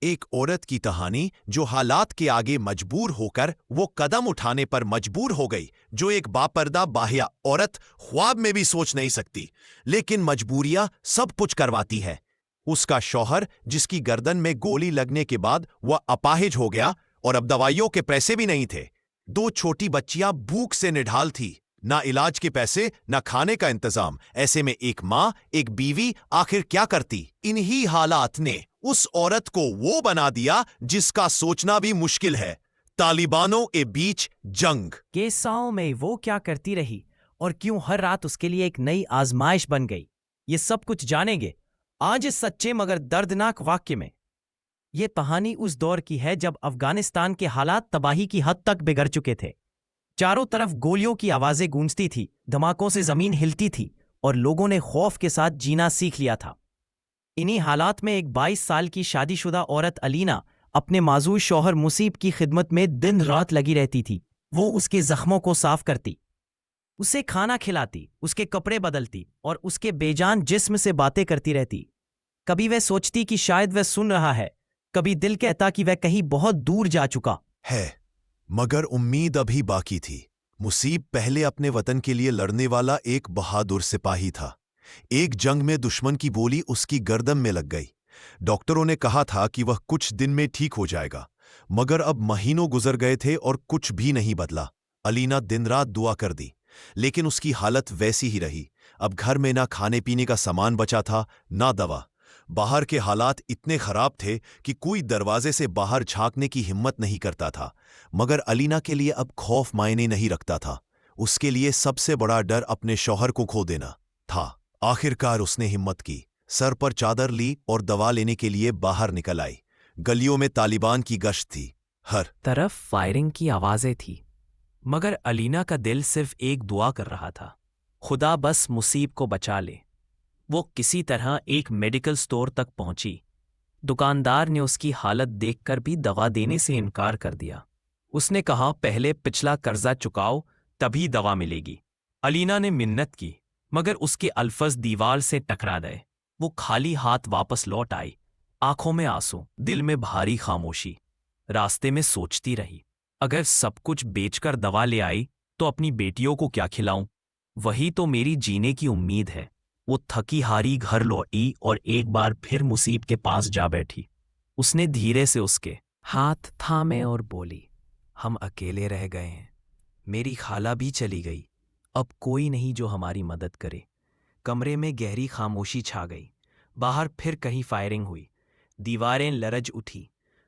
एक औरत की कहानी जो हालात के आगे मजबूर होकर वो कदम उठाने पर मजबूर हो गई जो एक बापर्दा बाह्या औरत ख्वाब में भी सोच नहीं सकती, लेकिन मजबूरियां सब कुछ करवाती है। उसका शौहर जिसकी गर्दन में गोली लगने के बाद वह अपाहिज हो गया और अब दवाइयों के पैसे भी नहीं थे। दो छोटी बच्चियां भूख से निढाल थी, ना इलाज के पैसे ना खाने का इंतजाम। ऐसे में एक माँ एक बीवी आखिर क्या करती। इन्हीं हालात ने उस औरत को वो बना दिया जिसका सोचना भी मुश्किल है। तालिबानों के बीच जंग के साओं में वो क्या करती रही और क्यों हर रात उसके लिए एक नई आजमाइश बन गई, ये सब कुछ जानेंगे आज इस सच्चे मगर दर्दनाक वाक्य में। ये कहानी उस दौर की है जब अफगानिस्तान के हालात तबाही की हद तक बिगड़ चुके थे। चारों तरफ गोलियों की आवाजें गूंजती थी, धमाकों से जमीन हिलती थी और लोगों ने खौफ के साथ जीना सीख लिया था। इन्हीं हालात में एक 22 साल की शादीशुदा औरत अलीना अपने माजूर शौहर मुसीब की खिदमत में दिन रात लगी रहती थी। वो उसके जख्मों को साफ करती, उसे खाना खिलाती, उसके कपड़े बदलती और उसके बेजान जिस्म से बातें करती रहती। कभी वह सोचती कि शायद वह सुन रहा है, कभी दिल कहता कि वह कहीं बहुत दूर जा चुका है, मगर उम्मीद अभी बाकी थी। मुसीब पहले अपने वतन के लिए लड़ने वाला एक बहादुर सिपाही था। एक जंग में दुश्मन की गोली उसकी गर्दन में लग गई। डॉक्टरों ने कहा था कि वह कुछ दिन में ठीक हो जाएगा, मगर अब महीनों गुजर गए थे और कुछ भी नहीं बदला। अलीना दिन रात दुआ कर दी, लेकिन उसकी हालत वैसी ही रही। अब घर में ना खाने पीने का सामान बचा था, ना दवा। बाहर के हालात इतने खराब थे कि कोई दरवाजे से बाहर झांकने की हिम्मत नहीं करता था। मगर अलीना के लिए अब खौफ मायने नहीं रखता था। उसके लिए सबसे बड़ा डर अपने शौहर को खो देना था। आखिरकार उसने हिम्मत की, सर पर चादर ली और दवा लेने के लिए बाहर निकल आई। गलियों में तालिबान की गश्त थी, हर तरफ फायरिंग की आवाजें थी, मगर अलीना का दिल सिर्फ एक दुआ कर रहा था, खुदा बस मुसीब को बचा ले। वो किसी तरह एक मेडिकल स्टोर तक पहुंची। दुकानदार ने उसकी हालत देखकर भी दवा देने से इनकार कर दिया। उसने कहा, पहले पिछला कर्जा चुकाओ, तभी दवा मिलेगी। अलीना ने मिन्नत की, मगर उसके अल्फज दीवार से टकरा गए। वो खाली हाथ वापस लौट आई, आंखों में आंसू, दिल में भारी खामोशी। रास्ते में सोचती रही, अगर सब कुछ बेचकर दवा ले आई तो अपनी बेटियों को क्या खिलाऊं? वही तो मेरी जीने की उम्मीद है। वो थकी हारी घर लौटी और एक बार फिर मुसीब के पास जा बैठी। उसने धीरे से उसके हाथ थामे और बोली, हम अकेले रह गए हैं। मेरी खाला भी चली गई, अब कोई नहीं जो हमारी मदद करे। कमरे में गहरी खामोशी छा गई। बाहर फिर कहीं फायरिंग हुई, दीवारें लरज उठी,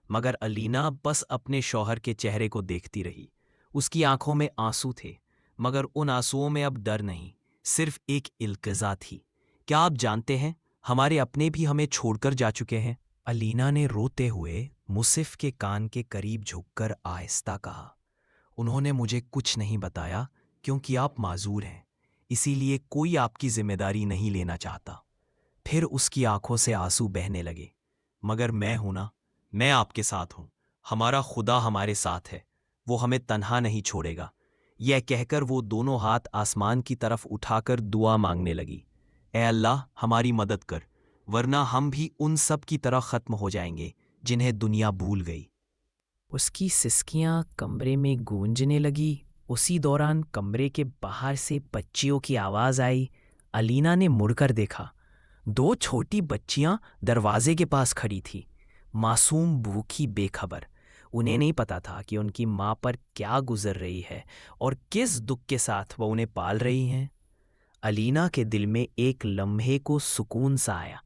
मगर अलीना बस अपने शौहर के चेहरे को देखती रही। उसकी आंखों में आंसू थे, मगर उन आंसुओं में अब डर नहीं, सिर्फ एक इल्तिजा थी। क्या आप जानते हैं, हमारे अपने भी हमें छोड़कर जा चुके हैं। अलीना ने रोते हुए मुसिफ के कान के करीब झुककर आहिस्ता कहा, उन्होंने मुझे कुछ नहीं बताया क्योंकि आप माजूर हैं, इसीलिए कोई आपकी जिम्मेदारी नहीं लेना चाहता। फिर उसकी आंखों से आंसू बहने लगे। मगर मैं हूं ना, मैं आपके साथ हूं। हमारा खुदा हमारे साथ है, वो हमें तन्हा नहीं छोड़ेगा। यह कहकर वो दोनों हाथ आसमान की तरफ उठाकर दुआ मांगने लगी, ए अल्लाह हमारी मदद कर, वरना हम भी उन सब की तरह खत्म हो जाएंगे जिन्हें दुनिया भूल गई। उसकी सिसकियां कमरे में गूंजने लगी। उसी दौरान कमरे के बाहर से बच्चियों की आवाज आई। अलीना ने मुड़कर देखा, दो छोटी बच्चियां दरवाजे के पास खड़ी थी, मासूम, भूखी, बेखबर। उन्हें नहीं पता था कि उनकी माँ पर क्या गुजर रही है और किस दुख के साथ वो उन्हें पाल रही हैं। अलीना के दिल में एक लम्हे को सुकून सा आया।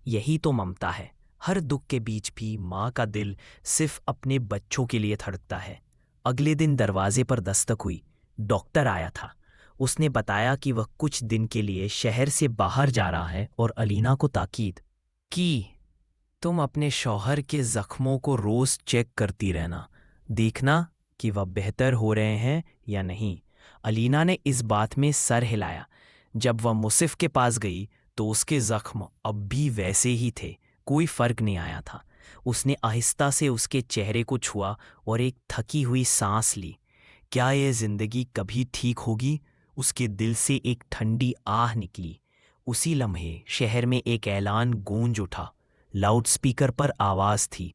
यही तो ममता है। हर दुख के बीच भी माँ का दिल सिर्फ अपने बच्चों के लिए धड़कता है। अगले दिन दरवाजे पर दस्तक हुई। डॉक्टर आया था। उसने बताया कि वह कुछ दिन के लिए शहर से बाहर जा रहा है और अलीना को ताकीद की, तुम अपने शौहर के जख्मों को रोज चेक करती रहना, देखना कि वह बेहतर हो रहे हैं या नहीं। अलीना ने इस बात में सर हिलाया। जब वह मुसिफ के पास गई तो उसके जख्म अब भी वैसे ही थे, कोई फर्क नहीं आया था। उसने आहिस्ता से उसके चेहरे को छुआ और एक थकी हुई सांस ली। क्या यह जिंदगी कभी ठीक होगी? उसके दिल से एक ठंडी आह निकली। उसी लम्हे शहर में एक ऐलान गूंज उठा। लाउडस्पीकर पर आवाज थी,